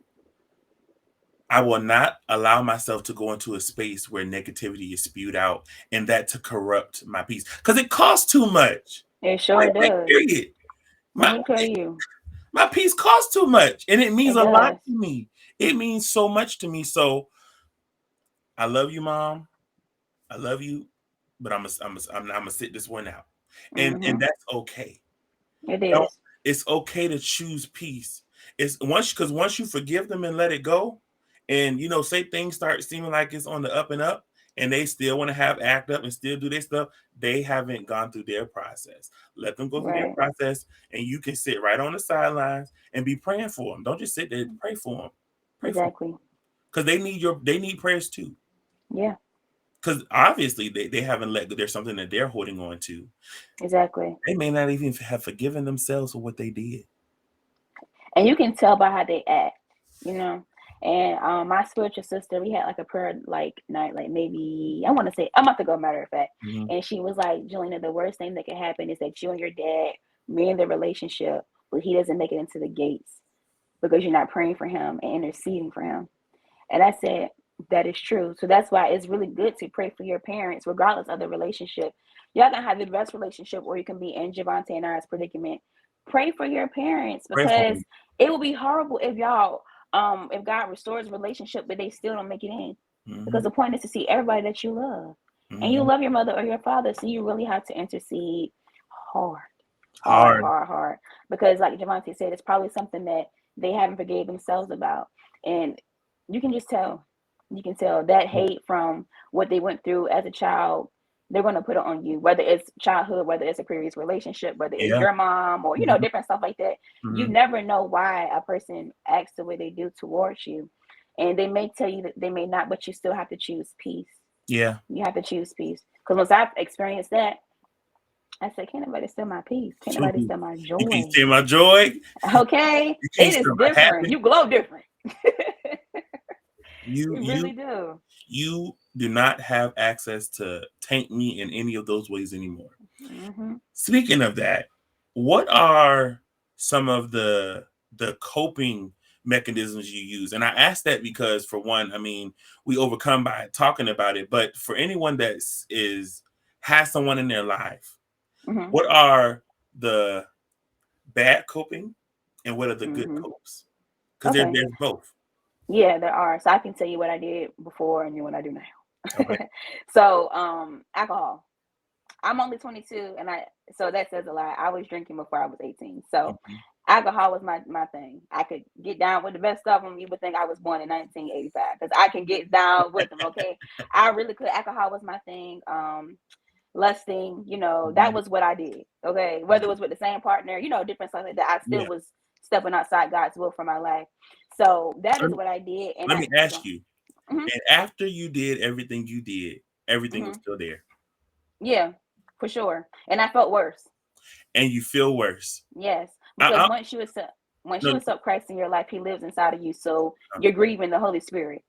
I will not allow myself to go into a space where negativity is spewed out and that to corrupt my peace because it costs too much. It Point sure blank, does. period. Let My me tell you, my peace costs too much, and it means it a lot does. to me. It means so much to me. So I love you, mom. I love you, but I'm gonna sit this one out, and Mm-hmm. that's okay. It Don't is. It's okay to choose peace. It's once you forgive them and let it go, and say things start seeming like it's on the up and up, and they still want to have act up and still do their stuff, they haven't gone through their process. Let them go through their Right. process, and you can sit right on the sidelines and be praying for them. Don't just sit there, pray for them. Pray for them. Exactly. Because they need prayers too. Yeah. Because obviously they haven't let go. There's something that they're holding on to. Exactly. They may not even have forgiven themselves for what they did. And you can tell by how they act, you know. And my spiritual sister, we had like a prayer like night, like maybe I want to say I'm about to go, matter of fact. Mhm. And she was like, JaLena, the worst thing that can happen is that you and your dad mend the relationship, but he doesn't make it into the gates because you're not praying for him and interceding for him. And I said, that is true. So that's why it's really good to pray for your parents, regardless of the relationship. Y'all can have the best relationship, or you can be in Javante and I's predicament. Pray for your parents Pray for because them. it will be horrible if y'all, if God restores relationship, but they still don't make it in. Because Mhm. the point is to see everybody that you love. And you Mhm. love your mother or your father, so you really have to intercede hard. hard, Hard. hard, hard. Because like Javante said, it's probably something that they haven't forgave themselves about. And you can just tell. You can tell that hate from what they went through as a child, they're going to put it on you, whether it's childhood, whether it's a previous relationship, whether it's Yeah. your mom or, Mm-hmm. different stuff like that. You Mm-hmm. never know why a person acts the way they do towards you. And they may tell you that they may not, but you still have to choose peace. Yeah. You have to choose peace. Because once I've experienced that, I said, can't nobody steal my peace. Can't nobody steal my You can't joy. steal my joy. Okay? You can't It is steal my different. happiness. You glow different. You You you really do. you do not have access to taint me in any of those ways anymore. Mm-hmm. Speaking of that, what are some of the coping mechanisms you use? And I ask that because, for one, I mean, we overcome by talking about it, but for anyone that has someone in their life, Mm-hmm. what are the bad coping and what are the good Mm-hmm. copes? Because Okay. there's both. Yeah, there are. So I can tell you what I did before and then what I do now. Okay. So, alcohol. I'm only 22, and so that says a lot. I was drinking before I was 18. So Mhm. alcohol was my thing. I could get down with the best of them. You would think I was born in 1985 because I can get down with them. Okay, I really could. Alcohol was my thing. Lusting, that Mhm. was what I did. Okay, whether it was with the same partner, different stuff like that. I still Yeah. was stepping outside God's will for my life. So that Let is me, what I did, and let I me ask so. you. Mhm, And after you did everything you did, everything was mhm. still there, Yeah, for sure. And I felt worse. and you feel worse. Yes, I, because I, once you no, accept Christ in your life, He lives inside of you. So you're grieving the Holy Spirit.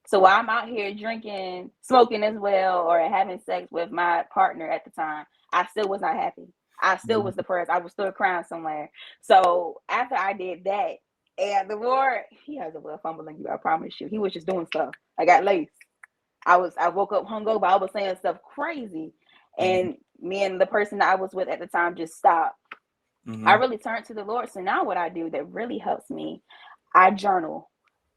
So while I'm out here drinking, smoking as well, or having sex with my partner at the time, I still was not happy. I still was depressed. I was still crying somewhere. So after I did that, and the Lord, He has a way of fumbling you. I promise you. He was just doing stuff. I got laced. I woke up hungover. I was saying stuff crazy, Mhm. and me and the person that I was with at the time just stopped. I Mhm. really turned to the Lord. So now what I do that really helps me, I journal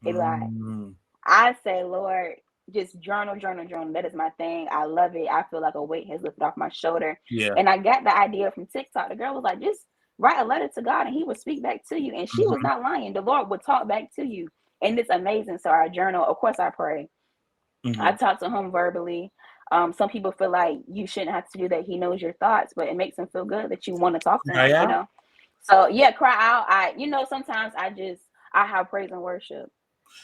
a lot. Mhm. I say, Lord, just journal, journal, journal. That is my thing. I love it. I feel like a weight has lifted off my shoulder. Yeah. And I got the idea from TikTok. The girl was like, just write a letter to God and He would speak back to you. And she was Mhm. not lying. The Lord would talk back to you. And it's amazing. So I journal. Of course, I pray. I Mhm. talk to Him verbally. Some people feel like you shouldn't have to do that. He knows your thoughts, but it makes Him feel good that you want to talk to Cry out. Him. So yeah, cry out. Sometimes I have praise and worship.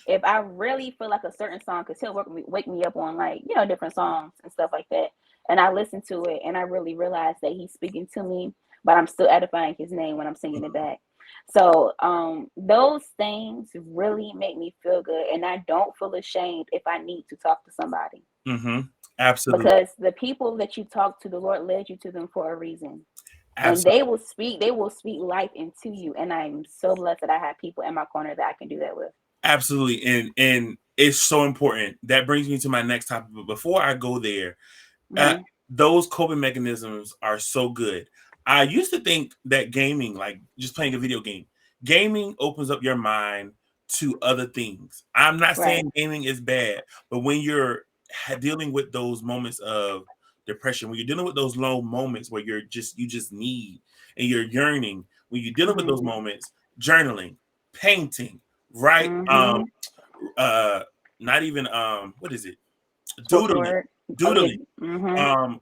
If I really feel like a certain song, because He'll wake me up on like, different songs and stuff like that. And I listen to it and I really realize that He's speaking to me, but I'm still edifying His name when I'm singing it back. So those things really make me feel good. And I don't feel ashamed if I need to talk to somebody. Mhm. Absolutely. Because the people that you talk to, the Lord led you to them for a reason. And Absolutely. they will speak life into you. And I'm so blessed that I have people in my corner that I can do that with. Absolutely. And it's so important. That brings me to my next topic. But before I go there, uh, Hmm. those coping mechanisms are so good. I used to think that gaming, like just playing a video game, gaming opens up your mind to other things. I'm not Right. saying gaming is bad, but when you're dealing with those moments of depression, when you're dealing with those low moments where you just need and you're yearning, when you're dealing with Hmm. those moments, journaling, painting, right? Hmm. Uh, not even what is it? Spoken Doodling, word. Oh yeah. doodling, Hmm.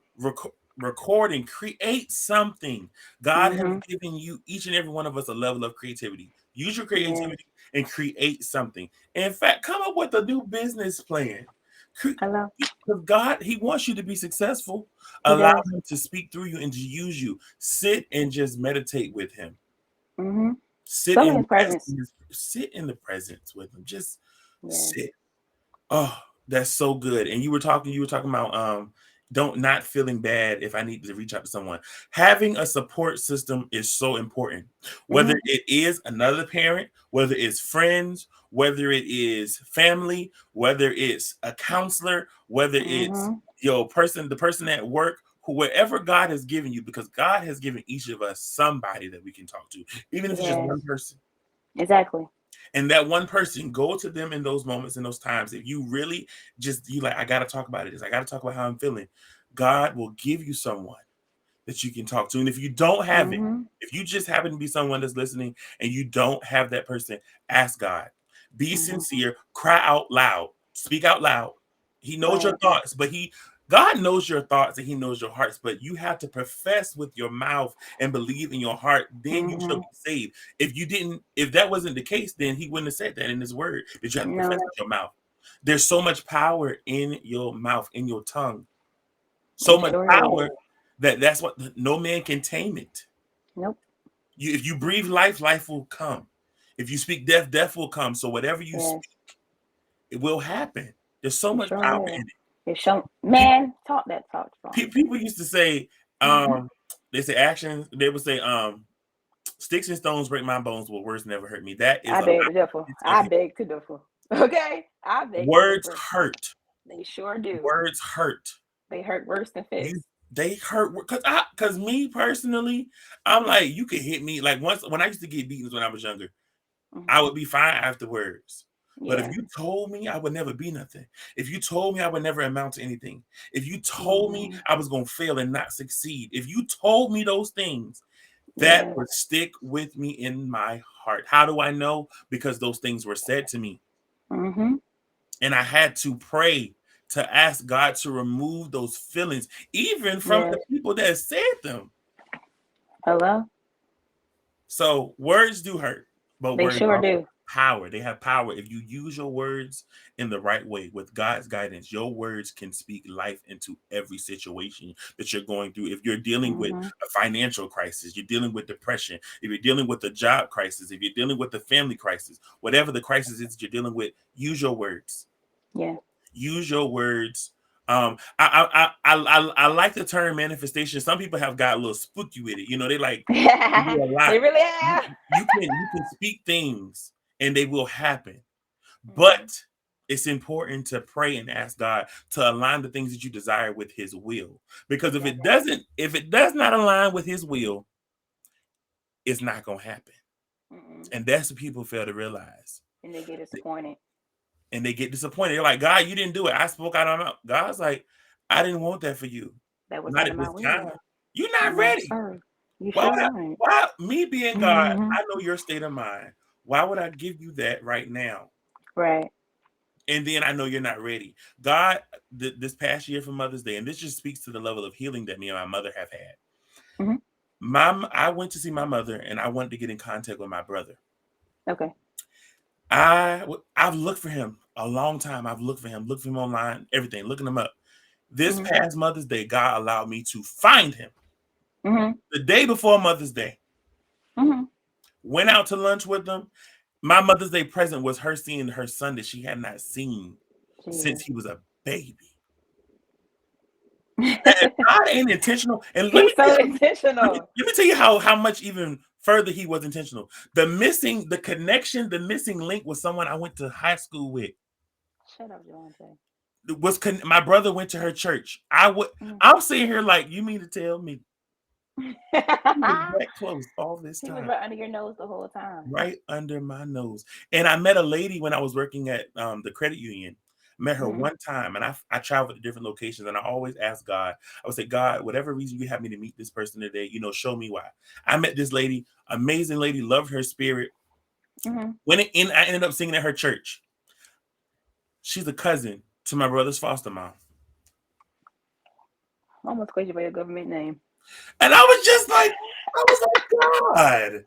recording, create something. God has Hmm. given you, each and every one of us, a level of creativity. Use your Yes. creativity and create something. In fact, come up with a new business plan. Hello. Because God, He wants you to be successful. He Allow does. Him to speak through you and to use you. Sit and just meditate with Him. Hmm. Sit So in in His presence. sit in the presence with Him. Just Yes. sit. Oh, that's so good. And you were talking about don't not feeling bad if I need to reach out to someone. Having a support system is so important. Whether Hmm. it is another parent, whether it's friends, whether it is family, whether it's a counselor, whether it's Hmm. the person at work, whoever God has given you, because God has given each of us somebody that we can talk to, even if it's just Yes. one person. Exactly. And that one person, go to them in those moments, in those times. If you really just, you like, I got to talk about it. I got to talk about how I'm feeling. God will give you someone that you can talk to. And if you don't have it, Mm-hmm. if you just happen to be someone that's listening and you don't have that person, ask God. Be Mm-hmm. sincere, cry out loud, speak out loud. He knows your Right. thoughts, but God knows your thoughts and he knows your hearts, but you have to profess with your mouth and believe in your heart, then you shall Mm-hmm. be saved. If that wasn't the case, then he wouldn't have said that in his word, that you have to profess No, with your mouth. There's so much power in your mouth, in your tongue. So it much sure is. power that's what no man can tame it. Nope. If you breathe life, life will come. If you speak death, death will come. So whatever you Yes, speak, it will happen. There's so it much sure power will. in it. It show People, man, talk that talk strong. people used to say, Mm-hmm. they say actions. They would say, sticks and stones break my bones, but words never hurt me. That is I a lie. beg to differ. Of I him. beg to differ. Okay, I beg to Words differ. hurt. They sure do. Words hurt. They hurt worse than You fists. they hurt because me personally, I'm like you could hit me like once when I used to get beatings when I was younger. Mm-hmm. I would be fine afterwards. But if Yeah. you told me I would never be nothing, if you told me I would never amount to anything, if you told me Mm-hmm. I was going to fail and not succeed, if you told me those things, that Yeah. would stick with me in my heart. How do I know? Because those things were said to me. Mm-hmm. And I had to pray to ask God to remove those feelings, even from Yes. the people that said them. Hello. So words do hurt, but They words sure also do. have power. They have power. If you use your words in the right way with God's guidance, your words can speak life into every situation that you're going through. If you're dealing with Mm-hmm. a financial crisis, you're dealing with depression, if you're dealing with a job crisis, if you're dealing with a family crisis, whatever the crisis is that you're dealing with, use your words. Yeah. Use your words. I like the term manifestation. Some people have got a little spooky with it. You know, they like you do a lot. They really have. You can speak things and they will happen. Mm-hmm. But it's important to pray and ask God to align the things that you desire with his will. Because Yes. if it does not align with his will, it's not gonna happen. Mm-mm. And that's what people fail to realize. And they get disappointed. And they get disappointed. They're like, God, you didn't do it. I spoke out of my mouth. God's like, I didn't want that for you. That was Not out at of my this time. will. You're not No, ready. sir. You Why sure would I, weren't. why me being God, Mm-hmm. I know your state of mind. Why would I give you that right now? Right. And then I know you're not ready. God, this past year for Mother's Day, and this just speaks to the level of healing that me and my mother have had. Mm-hmm. I went to see my mother, and I wanted to get in contact with my brother. Okay. I've looked for him a long time. I've looked for him online, everything, looking him up. This Mm-hmm. past Mother's Day, God allowed me to find him Mm-hmm. the day before Mother's Day. Mm-hmm. Went out to lunch with them. My Mother's Day present was her seeing her son that she had not seen since Jesus. he was a baby. And God ain't intentional. And He's so intentional. let me tell you how much even further he was intentional. The connection, the missing link was someone I went to high school with. Shut up, Javante. My brother went to her church. Mm. I'm sitting here like, you mean to tell me he was that close all this He was time? right under your nose the whole time. Right under my nose. And I met a lady when I was working at the credit union. Met her Mm-hmm. one time, and I traveled to different locations, and I always ask God. I would say, God, whatever reason you have me to meet this person today, show me why. I met this lady, amazing lady, loved her spirit. Mm-hmm. I ended up singing at her church. She's a cousin to my brother's foster mom, Almost crazy by your government name. and I was like, God.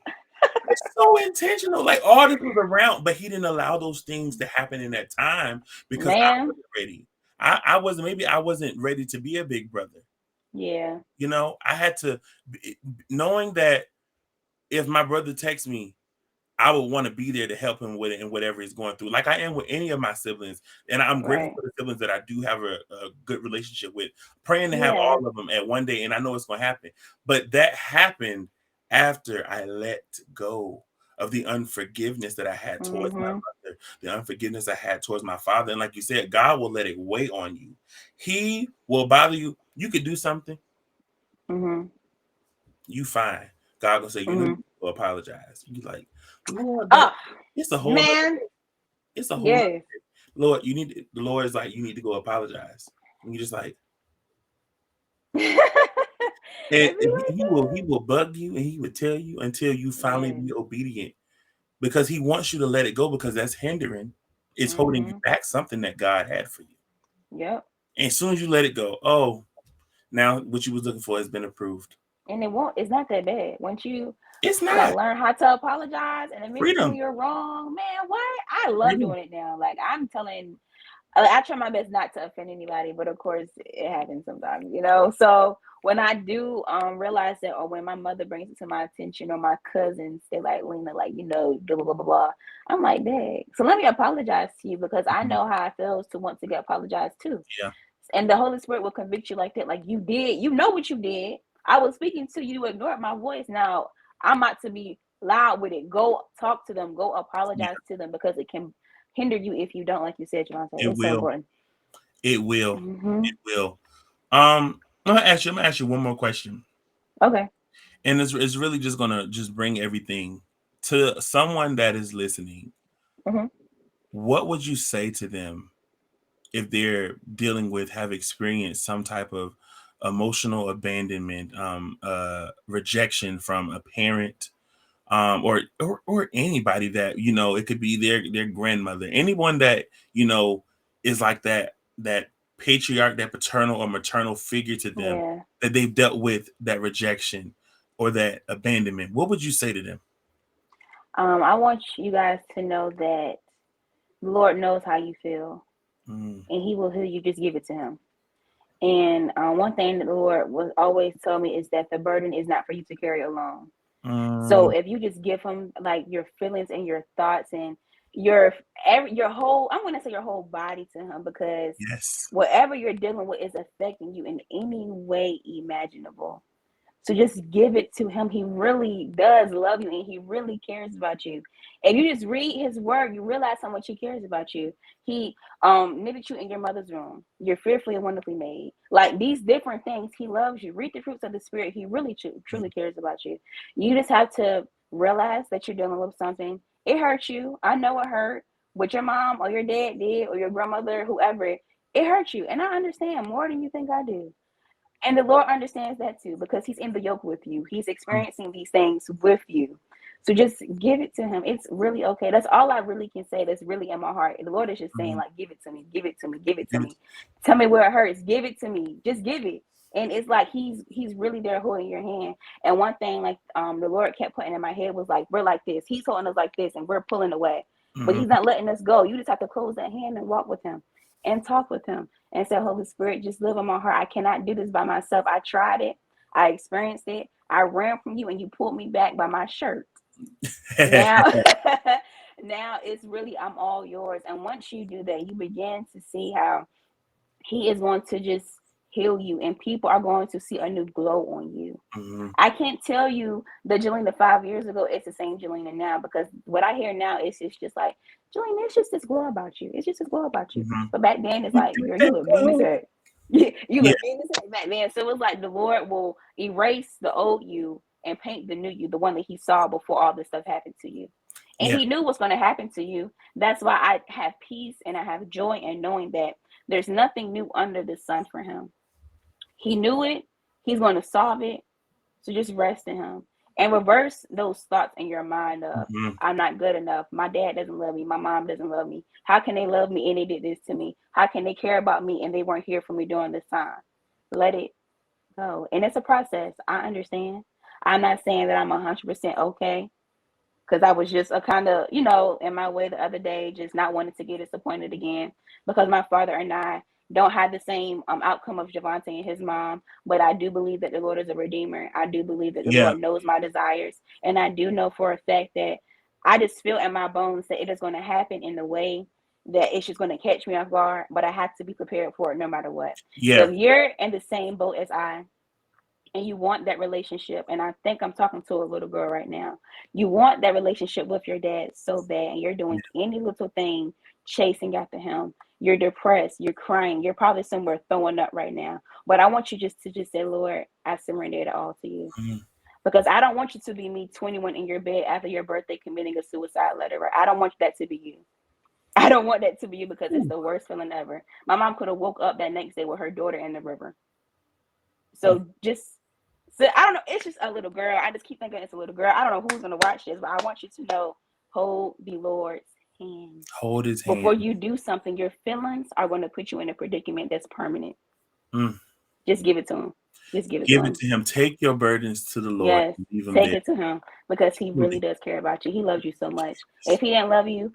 It's so intentional. Like all this was around, but he didn't allow those things to happen in that time because I Man. wasn't ready. I wasn't maybe I wasn't ready to be a big brother. Yeah. I had to knowing that if my brother texts me, I would want to be there to help him with it and whatever he's going through. Like I am with any of my siblings. And I'm grateful Right. for the siblings that I do have a good relationship with. Praying to have Yeah. all of them at one day. And I know it's going to happen. But that happened after I let go of the unforgiveness that I had towards my Mm-hmm. mother, the unforgiveness I had towards my father. And like you said, God will let it weigh on you. He will bother you. You could do something, Mm-hmm. you fine. God will say, you Mm-hmm. need to apologize. You like, Lord, that Oh, it's a whole nother man. it's a whole nother Yes. Lord, the Lord is like, you need to go apologize. And you're just like, And It be like he will bug you and he would tell you until you that. finally be Man. obedient because he wants you to let it go because that's hindering. It's holding you Mm-hmm. back something that God had for you. Yep. And as soon as you let it go, oh, now what you was looking for has been approved. And it won't. It's not that bad once you It's like not learn how to apologize and admit to when freedom. you're wrong. Man, what? I love Freedom. doing it now. Like I'm telling I try my best not to offend anybody, but of course it happens sometimes, you know. So when I do realize that, or when my mother brings it to my attention, or my cousins, they like Lena, like blah blah blah blah blah. I'm like, dang. So let me apologize to you because I Mhm. know how it feels to want to get apologized to, Yeah. and the Holy Spirit will convict you like that. Like you did, you know what you did. I was speaking to you, you ignored my voice. Now I'm about to be loud with it. Go talk to them. Go Yeah. apologize to them because it can hinder you if you don't, like you said, Javante. It It's so will. important. It will. Hmm. It will. I'm gonna ask you one more question. Okay. And it's really just gonna just bring everything to someone that is listening. Hmm. What would you say to them if they're dealing with have experienced some type of emotional abandonment, rejection from a parent, or anybody that it could be their grandmother, anyone that is like that patriarch, that paternal or maternal figure to them, Yeah. that they've dealt with that rejection or that abandonment. What would you say to them? I want you guys to know that the Lord knows how you feel, Mm, and He will heal you. Just give it to Him. And one thing that the Lord was always tell me is that the burden is not for you to carry alone. So mm, if you just give Him like your feelings and your thoughts and your whole, I'm gonna say your whole body to Him, because yes. whatever you're dealing with is affecting you in any way imaginable. So just give it to Him. He really does love you and He really cares about you. If you just read His word, you realize how much He cares about you. He knitted you in your mother's womb. You're fearfully and wonderfully made. Like these different things, He loves you. Read the fruits of the Spirit. He really truly cares about you. You just have to realize that you're dealing with something. It hurts you. I know it hurt. What your mom or your dad did, or your grandmother, whoever, it hurt you. And I understand more than you think I do. And the Lord understands that too, because He's in the yoke with you. He's Mm, experiencing these things with you. So just give it to Him. It's really okay. That's all I really can say that's really in my heart. The Lord is just saying, mm, like, give it to me, give it to me, give it to give it- me. Tell me where it hurts. Give it to me. Just give it. And it's like He's really there holding your hand. And one thing, like the Lord kept putting in my head was like, we're like this. He's holding us like this, and we're pulling away. But mm, He's not letting us go. You just have to close that hand and walk with Him and talk with Him and say, Holy Spirit, just live in my heart. I cannot do this by myself. I tried it. I experienced it. I ran from you and you pulled me back by my shirt. Now, now it's really, I'm all yours. And once you do that, you begin to see how He is going to just heal you, and people are going to see a new glow on you. mm, I can't tell you the JaLena 5 years ago, it's the same JaLena now, because what I hear now is it's just like, JaLena, it's just this glow about you. It's just this glow about you. mhm. But back then, it's You like, got girl, you that look mean as glow. heck. You Yeah, look mean as heck back then. So it's like the Lord will erase the old you and paint the new you, the one that He saw before all this stuff happened to you. And yeah. He knew what's going to happen to you. That's why I have peace and I have joy in knowing that there's nothing new under the sun for Him. He knew it. He's going to solve it. So just rest in Him and reverse those thoughts in your mind of, Mhm. I'm not good enough. My dad doesn't love me. My mom doesn't love me. How can they love me and they did this to me? How can they care about me and they weren't here for me during this time? Let it go. And it's a process. I understand. I'm not saying that I'm 100% okay, because I was just a kind of, in my way the other day, just not wanting to get disappointed again, because my father and I don't have the same outcome of Javante and his mom. But I do believe that the Lord is a redeemer. I do believe that the Yeah. Lord knows my desires. And I do know for a fact that I just feel in my bones that it is going to happen in the way that it's just going to catch me off guard. But I have to be prepared for it no matter what. So Yeah. if you're in the same boat as I, and you want that relationship, and I think I'm talking to a little girl right now, you want that relationship with your dad so bad, and you're doing any little thing chasing after him. You're depressed, you're crying, you're probably somewhere throwing up right now, but I want you just to just say, Lord, I surrender it all to you, Mhm. because I don't want you to be me 21 in your bed after your birthday committing a suicide letter. Right? I don't want that to be you. I don't want that to be you, because it's Ooh, the worst feeling ever. My mom could have woke up that next day with her daughter in the river. ooh. So just So I don't know. It's just a little girl. I just keep thinking it's a little girl. I don't know who's gonna watch this, but I want you to know, hold the Lord's hand. Hold his hand. Before you do something, your feelings are going to put you in a predicament that's permanent. Mm. Just give it to him. Just give it to Give it him. to him. Take your burdens to the Lord Yes, and leave him take there. it to him because he really does care about you. He loves you so much. If he didn't love you,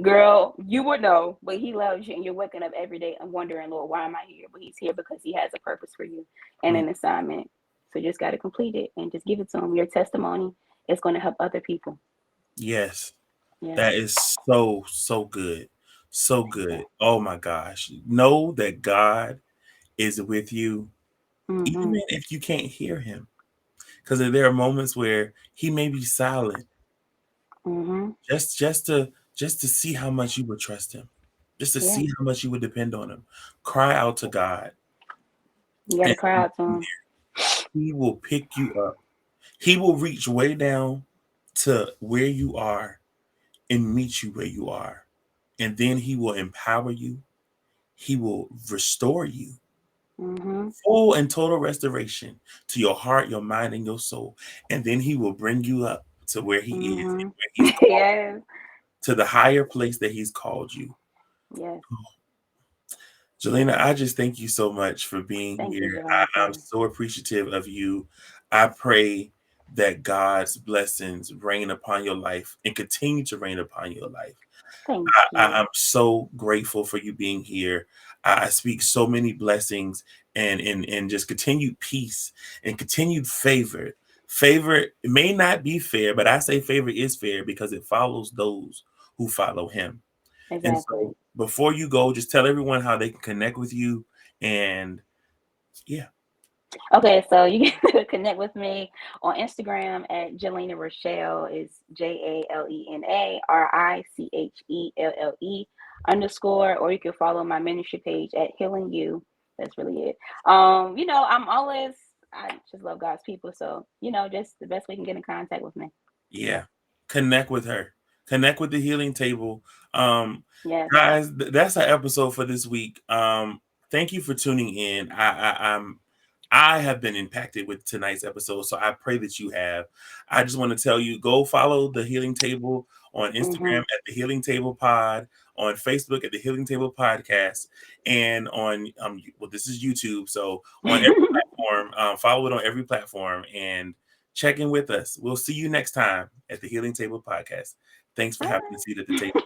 girl, you would know, but he loves you and you're waking up every day and wondering, Lord, why am I here? But he's here because he has a purpose for you and Mm. an assignment. So you just got to complete it and just give it to him. Your testimony is going to help other people. Yes. Yeah. That is so, so good. So good. Oh my gosh. Know that God is with you, Mm-hmm. even if you can't hear him. Because there are moments where he may be silent, Mm-hmm. just to see how much you would trust him, just to Yeah. see how much you would depend on him. Cry out to God, You got to and cry out to him. he will pick you up. He will reach way down to where you are and meet you where you are. And then he will empower you. He will restore you. Mm-hmm. Full and total restoration to your heart, your mind, and your soul. And then he will bring you up to where he is and Mm-hmm. where he's called, Yes. to the higher place that he's called you. Yes. JaLena, I just thank you so much for being Thank you, here. I'm Javante. so appreciative of you. I pray that God's blessings reign upon your life and continue to reign upon your life. Thank you. I'm so grateful for you being here. I speak so many blessings and just continued peace and continued favor. Favor may not be fair, but I say favor is fair because it follows those who follow him. And Exactly. so before you go, just tell everyone how they can connect with you. And yeah. Okay, so you can connect with me on Instagram at JaLena Rochelle. Is JaLenariChelle_, or you can follow my ministry page at Healing You. That's really it. I just love God's people, so just the best way you can get in contact with me. Yeah, connect with her. Connect with the healing table. Um, Yes. guys, that's our episode for this week. Thank you for tuning in. I have been impacted with tonight's episode, so I pray that you have. I just want to tell you, go follow the Healing Table on Instagram Mm-hmm. at the Healing Table Pod, on Facebook at the Healing Table Podcast, and on this is YouTube, so on every platform, follow it on every platform, and check in with us. We'll see you next time at the Healing Table Podcast. Thanks for having a seat at the table.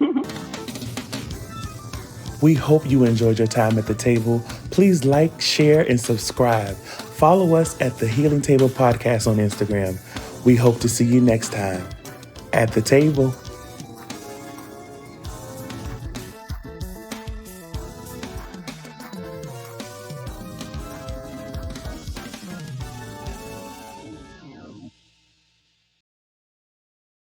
We hope you enjoyed your time at the table. Please like, share, and subscribe. Follow us at the Healing Table Podcast on Instagram. We hope to see you next time at the table.